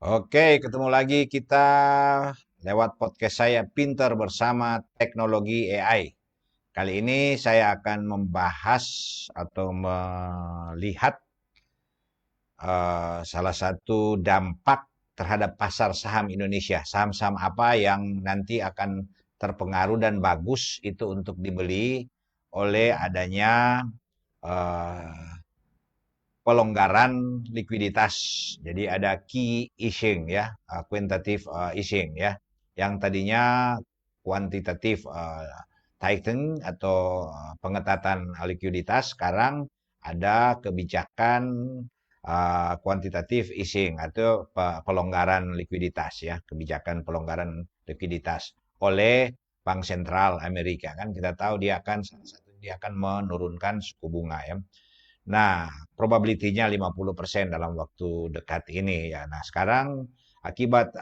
Oke, ketemu lagi kita lewat podcast saya Pinter Bersama Teknologi AI. Kali ini saya akan membahas atau melihat salah satu dampak terhadap pasar saham Indonesia. Saham-saham apa yang nanti akan terpengaruh dan bagus itu untuk dibeli oleh adanya eh, pelonggaran likuiditas. Jadi ada key easing ya, quantitative easing ya. Yang tadinya kuantitatif tightening atau pengetatan likuiditas, sekarang ada kebijakan kuantitatif easing atau pelonggaran likuiditas ya, kebijakan pelonggaran likuiditas oleh Bank Sentral Amerika. Kan kita tahu dia akan menurunkan suku bunga ya. Nah, probability-nya 50% dalam waktu dekat ini ya. Nah, sekarang akibat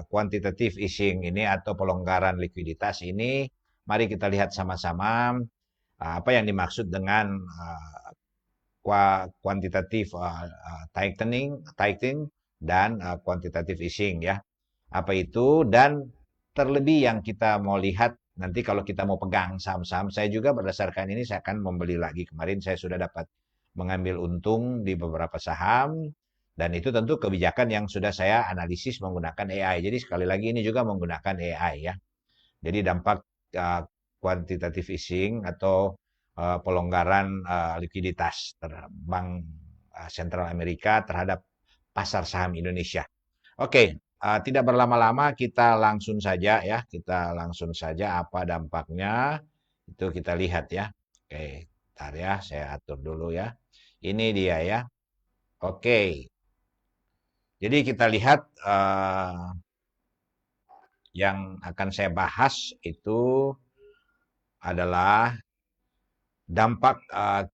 quantitative easing ini atau pelonggaran likuiditas ini, mari kita lihat sama-sama apa yang dimaksud dengan quantitative tightening dan quantitative easing ya. Apa itu? Dan terlebih yang kita mau lihat nanti kalau kita mau pegang saham-saham, saya juga berdasarkan ini saya akan membeli lagi. Kemarin saya sudah dapat mengambil untung di beberapa saham dan itu tentu kebijakan yang sudah saya analisis menggunakan AI. Jadi sekali lagi ini juga menggunakan AI ya. Jadi dampak uh, quantitative easing atau pelonggaran likuiditas Bank Sentral Amerika terhadap pasar saham Indonesia. Oke, tidak berlama-lama kita langsung saja ya, kita langsung saja apa dampaknya itu kita lihat ya. Oke, bentar ya, saya atur dulu ya. Ini dia ya. Oke, jadi kita lihat yang akan saya bahas itu adalah dampak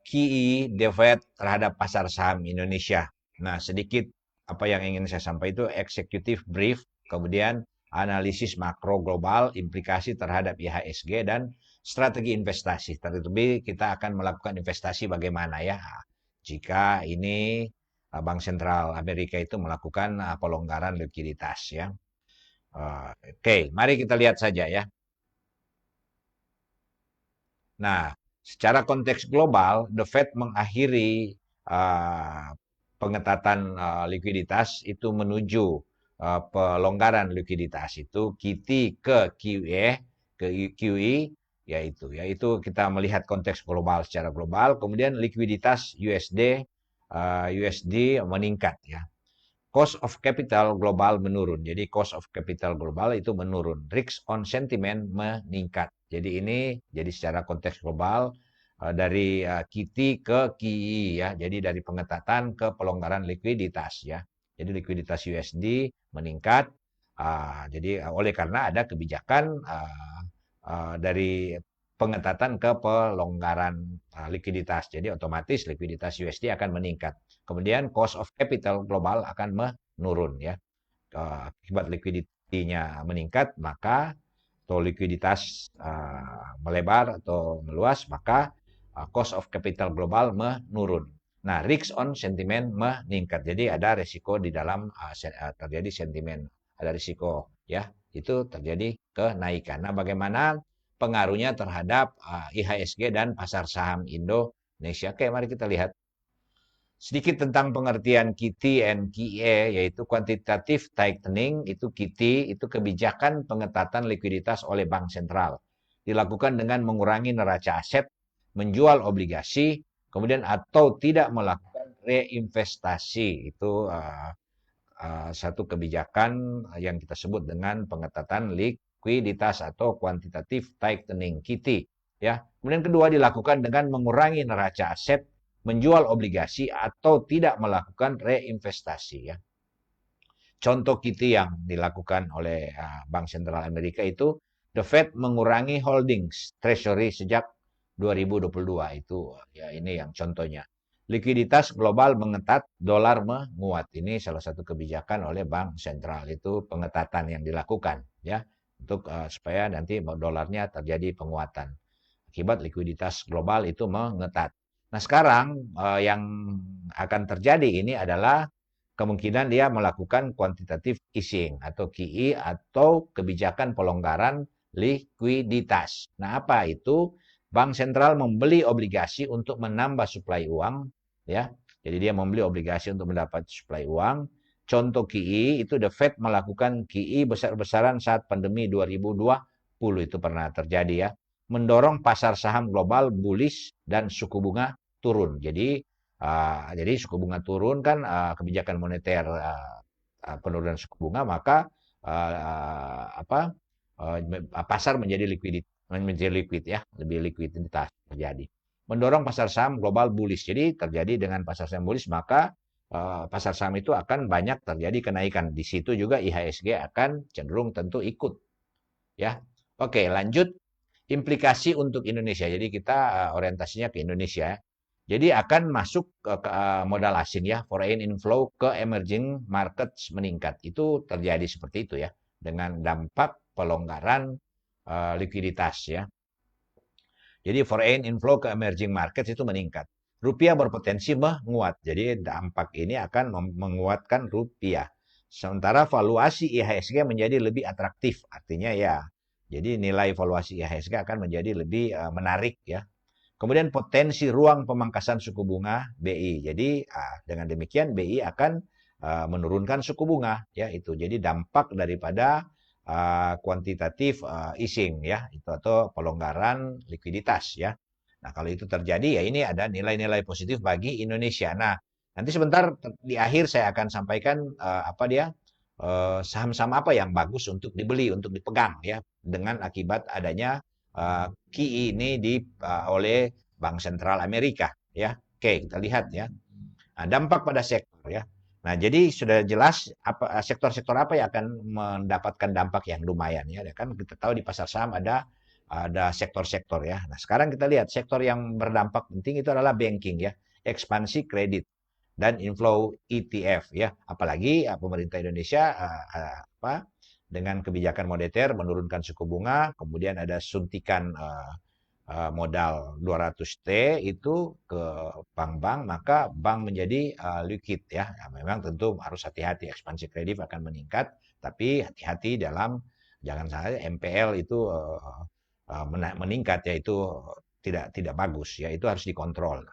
QE The Fed terhadap pasar saham Indonesia. Nah, sedikit apa yang ingin saya sampaikan itu executive brief, kemudian analisis makro global, implikasi terhadap IHSG dan strategi investasi. Terlebih kita akan melakukan investasi bagaimana ya jika ini Bank Sentral Amerika itu melakukan pelonggaran likuiditas ya. Oke, mari kita lihat saja ya. Nah, secara konteks global, The Fed mengakhiri uh, pengetatan likuiditas itu menuju pelonggaran likuiditas itu QT ke QE yaitu kita melihat konteks global secara global, kemudian likuiditas USD meningkat ya. Cost of capital global menurun. Jadi cost of capital global itu menurun. Risk on sentiment meningkat. Jadi ini jadi secara konteks global dari QT ke QE ya. Jadi dari pengetatan ke pelonggaran likuiditas ya. Jadi likuiditas USD meningkat. Jadi oleh karena ada kebijakan dari pengetatan ke pelonggaran likuiditas. Jadi otomatis likuiditas USD akan meningkat. Kemudian cost of capital global akan menurun ya. Akibat likuiditinya meningkat, maka atau likuiditas melebar atau meluas, maka cost of capital global menurun. Nah, risk on sentiment meningkat. Jadi ada risiko di dalam terjadi sentimen, ada risiko ya. Itu terjadi kenaikan. Nah, bagaimana pengaruhnya terhadap IHSG dan pasar saham Indonesia? Oke, mari kita lihat. Sedikit tentang pengertian QT and QE, yaitu quantitative tightening, itu QT, itu kebijakan pengetatan likuiditas oleh bank sentral. Dilakukan dengan mengurangi neraca aset, menjual obligasi, kemudian atau tidak melakukan reinvestasi. Itu satu kebijakan yang kita sebut dengan pengetatan likuiditas atau quantitative tightening QT. Ya. Kemudian kedua dilakukan dengan mengurangi neraca aset, menjual obligasi atau tidak melakukan reinvestasi ya. Contoh QT yang dilakukan oleh Bank Sentral Amerika itu The Fed mengurangi holdings treasury sejak 2022 itu ya ini yang contohnya. Likuiditas global mengetat, dolar menguat. Ini salah satu kebijakan oleh Bank Sentral itu pengetatan yang dilakukan ya untuk supaya nanti dolarnya terjadi penguatan. Akibat likuiditas global itu mengetat. Nah, sekarang yang akan terjadi ini adalah kemungkinan dia melakukan quantitative easing atau QE atau kebijakan pelonggaran likuiditas. Nah, apa itu? Bank sentral membeli obligasi untuk menambah suplai uang, ya. Jadi dia membeli obligasi untuk mendapat suplai uang. Contoh QE itu the Fed melakukan QE besar-besaran saat pandemi 2020 itu pernah terjadi ya. Mendorong pasar saham global bullish dan suku bunga turun. Jadi suku bunga turun kan kebijakan moneter penurunan suku bunga maka apa pasar menjadi liquid ya, lebih likuiditas terjadi. Mendorong pasar saham global bullish. Jadi terjadi dengan pasar saham bullish maka pasar saham itu akan banyak terjadi kenaikan. Di situ juga IHSG akan cenderung tentu ikut ya. Oke, lanjut implikasi untuk Indonesia. Jadi kita orientasinya ke Indonesia. Jadi akan masuk ke modal asing ya, foreign inflow ke emerging markets meningkat. Itu terjadi seperti itu ya, dengan dampak pelonggaran likuiditas ya. Jadi foreign inflow ke emerging markets itu meningkat. Rupiah berpotensi menguat. Jadi dampak ini akan menguatkan rupiah. Sementara valuasi IHSG menjadi lebih atraktif. Artinya ya, jadi nilai valuasi IHSG akan menjadi lebih menarik ya. Kemudian potensi ruang pemangkasan suku bunga BI. Jadi dengan demikian BI akan menurunkan suku bunga ya itu. Jadi dampak daripada kuantitatif easing ya itu atau pelonggaran likuiditas ya. Nah, kalau itu terjadi ya ini ada nilai-nilai positif bagi Indonesia. Nah, nanti sebentar di akhir saya akan sampaikan apa dia saham-saham apa yang bagus untuk dibeli, untuk dipegang ya dengan akibat adanya QE ini oleh Bank Sentral Amerika ya. Oke, kita lihat ya. Nah, dampak pada sektor ya. Nah, jadi sudah jelas apa sektor-sektor apa yang akan mendapatkan dampak yang lumayan ya. Kan kita tahu di pasar saham ada sektor-sektor ya. Nah, sekarang kita lihat sektor yang berdampak penting itu adalah banking ya, ekspansi kredit dan inflow ETF ya. Apalagi pemerintah Indonesia apa dengan kebijakan moneter menurunkan suku bunga, kemudian ada suntikan modal 200T itu ke bank-bank, maka bank menjadi liquid ya. Nah, memang tentu harus hati-hati, ekspansi kredit akan meningkat, tapi hati-hati dalam jangan sampai MPL itu meningkat ya itu tidak bagus ya, itu harus dikontrol.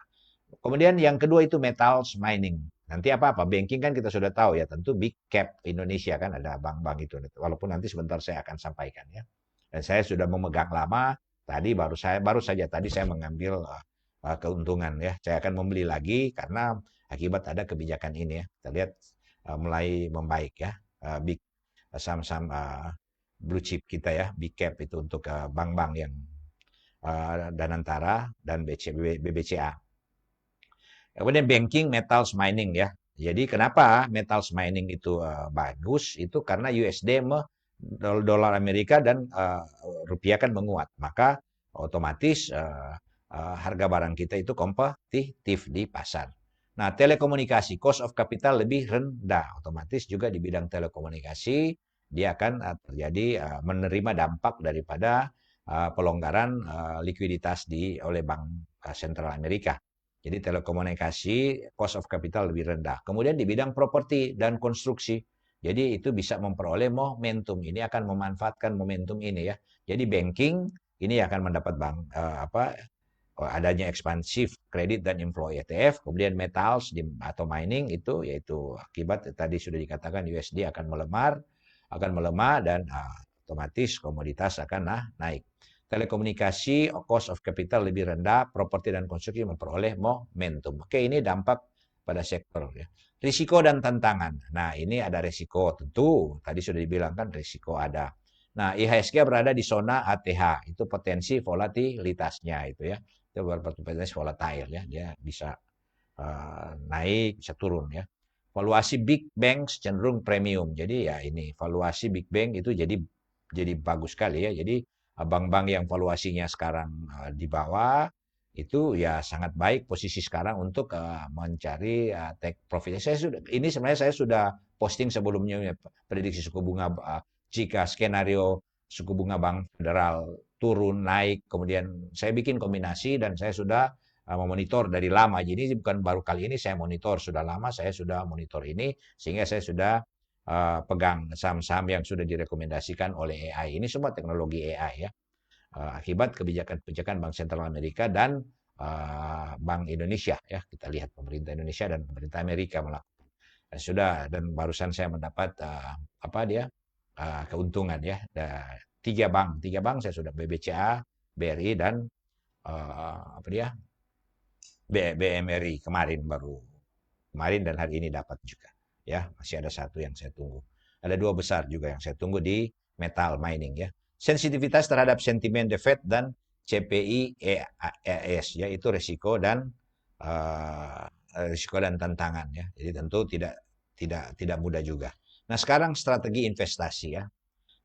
Kemudian yang kedua itu metals mining. Nanti apa-apa, banking kan kita sudah tahu ya, tentu big cap Indonesia kan ada bank-bank itu. Walaupun nanti sebentar saya akan sampaikan ya. Dan saya sudah memegang lama, tadi baru saja tadi saya mengambil keuntungan ya. Saya akan membeli lagi karena akibat ada kebijakan ini ya. Kita lihat mulai membaik ya. Big saham-saham blue chip kita ya, big cap itu untuk bank-bank yang Danantara dan BBCA. Kemudian banking, metals, mining ya. Jadi kenapa metals mining itu bagus? Itu karena USD dolar Amerika dan rupiah kan menguat. Maka otomatis harga barang kita itu kompetitif di pasar. Nah, telekomunikasi, cost of capital lebih rendah. Otomatis juga di bidang telekomunikasi dia akan terjadi menerima dampak daripada pelonggaran likuiditas oleh Bank Sentral Amerika. Jadi telekomunikasi cost of capital lebih rendah. Kemudian di bidang properti dan konstruksi. Jadi itu bisa memperoleh momentum. Ini akan memanfaatkan momentum ini ya. Jadi banking ini akan mendapat adanya ekspansif kredit dan inflow ETF. Kemudian metals atau mining itu yaitu akibat tadi sudah dikatakan USD akan melemah dan otomatis komoditas akan naik. Telekomunikasi, cost of capital lebih rendah, properti dan konstruksi memperoleh momentum. Oke, ini dampak pada sektor ya. Risiko dan tantangan. Nah, ini ada risiko tentu. Tadi sudah dibilang kan risiko ada. Nah, IHSG berada di zona ATH. Itu potensi volatilitasnya itu ya. Itu berpotensi volatile ya. Dia bisa naik, bisa turun ya. Valuasi big banks cenderung premium. Jadi ya ini valuasi big bank itu jadi bagus sekali ya. Jadi bank-bank yang valuasinya sekarang di bawah itu ya sangat baik posisi sekarang untuk mencari take profit. Ini sebenarnya saya sudah posting sebelumnya ya, prediksi suku bunga jika skenario suku bunga Bank Federal turun naik, kemudian saya bikin kombinasi dan saya sudah memonitor dari lama. Jadi bukan baru kali ini saya monitor, sudah lama saya sudah monitor ini sehingga saya sudah pegang saham-saham yang sudah direkomendasikan oleh AI. Ini semua teknologi AI ya. Akibat kebijakan-kebijakan Bank Sentral Amerika dan Bank Indonesia ya. Kita lihat pemerintah Indonesia dan pemerintah Amerika melakukan. Dan barusan saya mendapat keuntungan ya. Tiga bank saya sudah BBCA, BRI dan BMRI kemarin dan hari ini dapat juga ya. Masih ada satu yang saya tunggu. Ada dua besar juga yang saya tunggu di metal mining ya. Sensitivitas terhadap sentimen The Fed dan CPI EAS yaitu risiko dan tantangan ya. Jadi tentu tidak mudah juga. Nah, sekarang strategi investasi ya.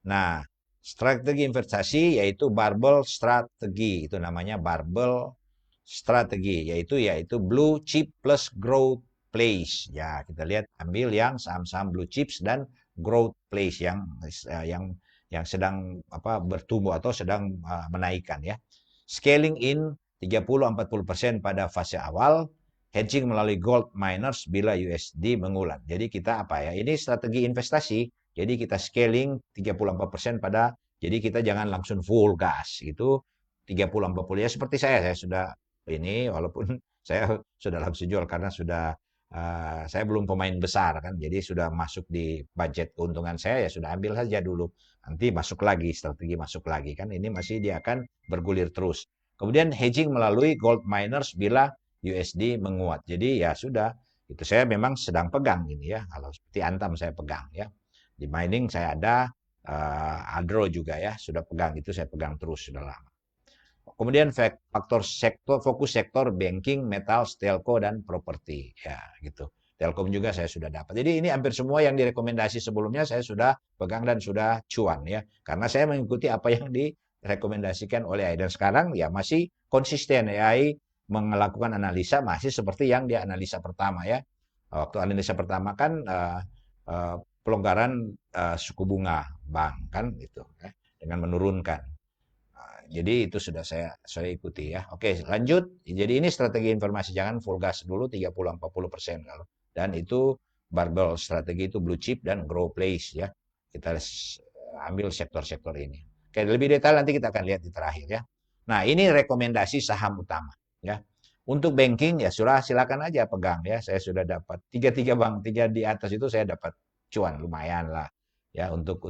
Nah, strategi investasi yaitu barbell strategi, itu namanya barbell strategi, yaitu blue chip plus growth plays. Ya, kita lihat ambil yang saham-saham blue chips dan growth plays yang sedang bertumbuh atau sedang menaikkan ya. Scaling in 30-40% pada fase awal, hedging melalui gold miners bila USD menguat. Jadi kita ini strategi investasi. Jadi kita scaling 30-40% jadi kita jangan langsung full gas gitu. 30-40 ya seperti saya sudah ini walaupun saya sudah langsung jual karena saya belum pemain besar kan. Jadi sudah masuk di budget keuntungan saya ya sudah ambil saja dulu. Nanti masuk lagi strategi masuk lagi kan ini masih dia akan bergulir terus. Kemudian hedging melalui gold miners bila USD menguat. Jadi ya sudah itu saya memang sedang pegang ini ya. Kalau seperti Antam saya pegang ya. Di mining saya ada Adro juga ya, sudah pegang itu saya pegang terus sudah lama. Kemudian fokus sektor banking, metals, telco dan properti ya gitu. Telkom juga saya sudah dapat. Jadi ini hampir semua yang direkomendasi sebelumnya saya sudah pegang dan sudah cuan ya. Karena saya mengikuti apa yang direkomendasikan oleh AI dan sekarang ya masih konsisten AI melakukan analisa masih seperti yang dia analisa pertama ya. Waktu analisa pertama kan pelonggaran suku bunga bank kan itu ya, dengan menurunkan. Jadi itu sudah saya ikuti ya. Oke, lanjut. Jadi ini strategi informasi jangan full gas dulu 30-40% kalau. Dan itu barbell strategi itu blue chip dan grow plays ya. Kita ambil sektor-sektor ini. Oke, lebih detail nanti kita akan lihat di terakhir ya. Nah, ini rekomendasi saham utama ya. Untuk banking ya sudah silakan aja pegang ya. Saya sudah dapat tiga bank, tiga di atas itu saya dapat cuan lumayan lah ya untuk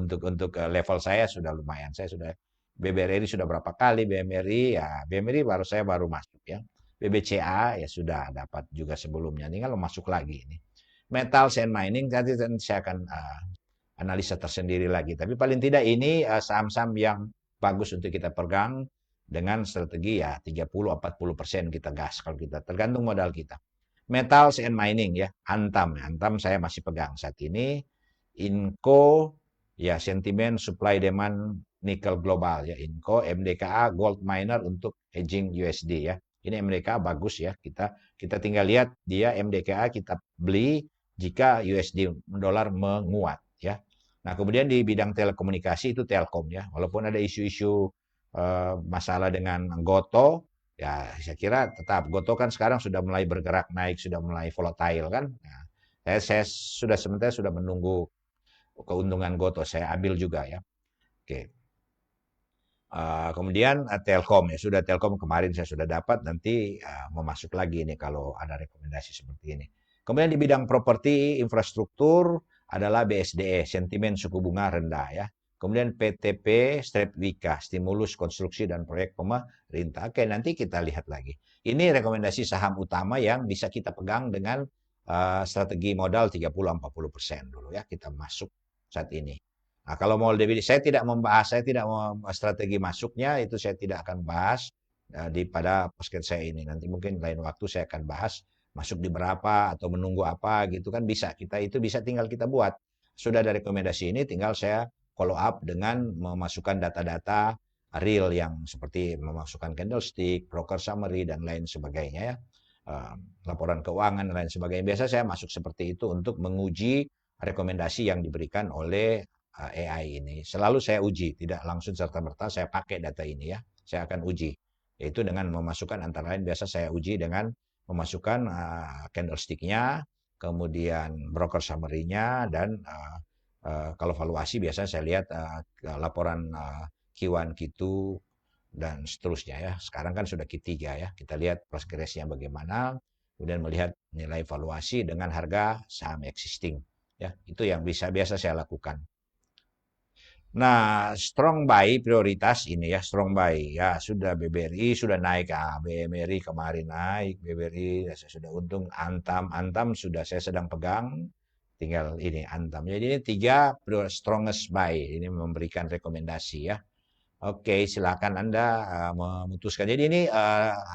level saya sudah lumayan. Saya sudah BBRI sudah berapa kali BMRI ya BMRI saya baru masuk ya. BBCA ya sudah dapat juga sebelumnya. Tinggal masuk lagi ini. Metals and mining nanti saya akan analisa tersendiri lagi. Tapi paling tidak ini saham-saham yang bagus untuk kita pegang dengan strategi ya 30-40% kita gas kalau kita tergantung modal kita. Metals and mining ya, Antam saya masih pegang saat ini. Inco ya sentimen supply demand nikel global ya Inco, MDKA gold miner untuk hedging USD ya. Ini MDKA bagus ya. Kita tinggal lihat dia MDKA kita beli jika USD dolar menguat ya. Nah, kemudian di bidang telekomunikasi itu Telkom ya. Walaupun ada isu-isu masalah dengan Goto, ya saya kira tetap Goto kan sekarang sudah mulai bergerak naik, sudah mulai volatile kan. Nah, saya sementara sudah menunggu keuntungan Goto, saya ambil juga ya. Oke. Kemudian Telkom ya, sudah Telkom kemarin saya sudah dapat, nanti mau masuk lagi nih kalau ada rekomendasi seperti ini. Kemudian di bidang properti infrastruktur adalah BSDE, sentimen suku bunga rendah ya. Kemudian PTP, Strepwika, stimulus konstruksi dan proyek pemerintah. Oke, nanti kita lihat lagi. Ini rekomendasi saham utama yang bisa kita pegang dengan strategi modal 30-40% dulu ya. Kita masuk saat ini. Nah, kalau mau lebih, saya tidak mau strategi masuknya, itu saya tidak akan bahas pada podcast saya ini. Nanti mungkin lain waktu saya akan bahas masuk di berapa atau menunggu apa gitu kan bisa. Itu bisa tinggal kita buat. Sudah ada rekomendasi ini, tinggal saya follow up dengan memasukkan data-data real yang seperti memasukkan candlestick, broker summary, dan lain sebagainya ya. Laporan keuangan dan lain sebagainya. Biasa saya masuk seperti itu untuk menguji rekomendasi yang diberikan oleh AI ini. Selalu saya uji, tidak langsung serta-merta saya pakai data ini ya. Saya akan uji. yaitu dengan memasukkan antara lain biasa saya uji dengan memasukkan candlestick-nya, kemudian broker summary-nya, dan kalau valuasi biasanya saya lihat laporan Q1, Q2, dan seterusnya ya. Sekarang kan sudah Q3 ya, kita lihat progresnya bagaimana, kemudian melihat nilai valuasi dengan harga saham existing. Ya, itu yang biasa saya lakukan. Nah, strong buy prioritas ini ya, strong buy. Ya, sudah BBRI sudah naik. BMRI kemarin naik, BBRI saya sudah untung. Antam sudah saya sedang pegang. Tinggal ini Antam. Jadi ini tiga strongest buy. Ini memberikan rekomendasi ya. Oke, silakan Anda memutuskan. Jadi ini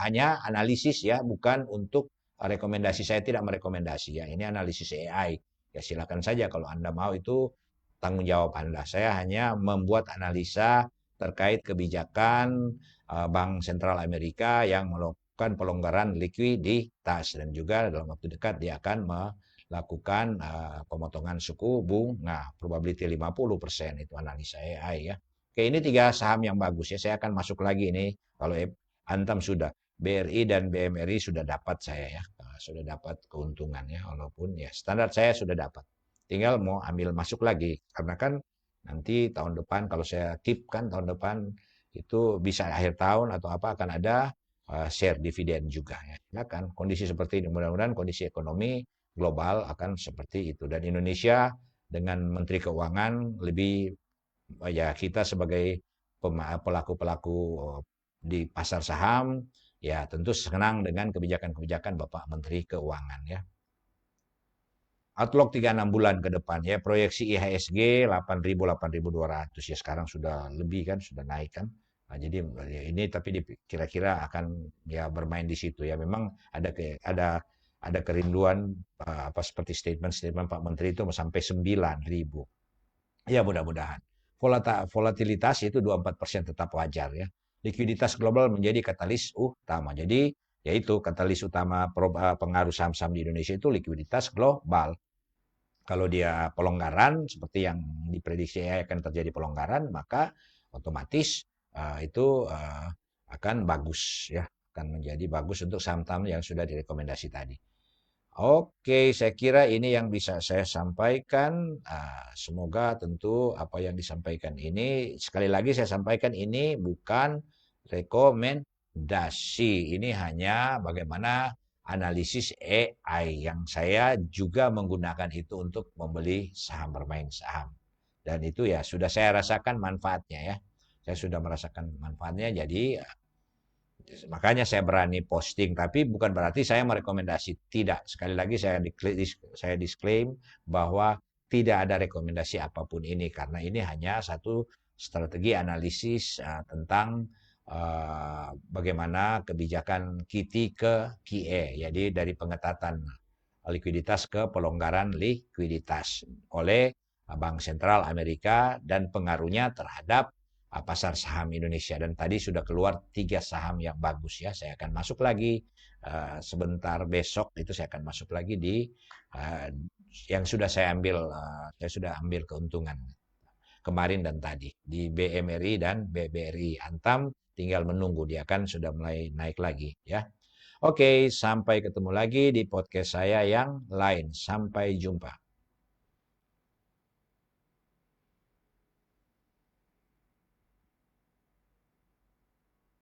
hanya analisis ya, bukan untuk rekomendasi. Saya tidak merekomendasi ya. Ini analisis AI. Ya silakan saja kalau Anda mau, itu tanggung jawab Anda. Saya hanya membuat analisa terkait kebijakan Bank Sentral Amerika yang melakukan pelonggaran likuiditas, dan juga dalam waktu dekat dia akan melakukan pemotongan suku bunga probability 50%, itu analisa AI ya. Oke, ini tiga saham yang bagus ya. Saya akan masuk lagi ini. Kalau Antam sudah, BRI dan BMRI sudah dapat saya ya. Sudah dapat keuntungan ya. Walaupun ya standar saya sudah dapat. Tinggal mau ambil masuk lagi. Karena kan nanti tahun depan kalau saya keep kan tahun depan itu bisa akhir tahun atau apa akan ada share dividen juga ya. Ya kan kondisi seperti ini. Mudah-mudahan kondisi ekonomi global akan seperti itu. Dan Indonesia dengan Menteri Keuangan lebih, ya kita sebagai pelaku-pelaku di pasar saham ya tentu senang dengan kebijakan-kebijakan Bapak Menteri Keuangan ya. Outlook 3-6 bulan ke depan ya, proyeksi IHSG 8.000 8.200 ya, sekarang sudah lebih kan, sudah naik kan. Nah, jadi ya ini tapi kira-kira akan ya bermain di situ ya. Memang ada kerinduan apa seperti statement Pak Menteri itu sampai 9.000. Ya mudah-mudahan. Volatilitas itu 24% tetap wajar ya. Likuiditas global menjadi katalis utama. Jadi yaitu katalis utama pengaruh saham-saham di Indonesia itu likuiditas global. Kalau dia pelonggaran seperti yang diprediksi akan terjadi pelonggaran, maka otomatis itu akan bagus ya, akan menjadi bagus untuk saham-saham yang sudah direkomendasi tadi. Oke, saya kira ini yang bisa saya sampaikan. Semoga tentu apa yang disampaikan ini, sekali lagi saya sampaikan, ini bukan rekomendasi. Ini hanya bagaimana analisis AI yang saya juga menggunakan itu untuk membeli saham, bermain saham. Dan itu ya sudah saya rasakan manfaatnya ya. Saya sudah merasakan manfaatnya, jadi makanya saya berani posting, tapi bukan berarti saya merekomendasi. Tidak. Sekali lagi saya disclaim bahwa tidak ada rekomendasi apapun ini, karena ini hanya satu strategi analisis tentang bagaimana kebijakan QT ke QE. Jadi dari pengetatan likuiditas ke pelonggaran likuiditas oleh Bank Sentral Amerika dan pengaruhnya terhadap pasar saham Indonesia. Dan tadi sudah keluar 3 saham yang bagus ya. Saya akan masuk lagi sebentar, besok itu saya akan masuk lagi di yang sudah saya ambil. Saya sudah ambil keuntungan kemarin dan tadi di BMRI dan BBRI. Antam tinggal menunggu, dia kan sudah mulai naik lagi ya. Oke, sampai ketemu lagi di podcast saya yang lain. Sampai jumpa.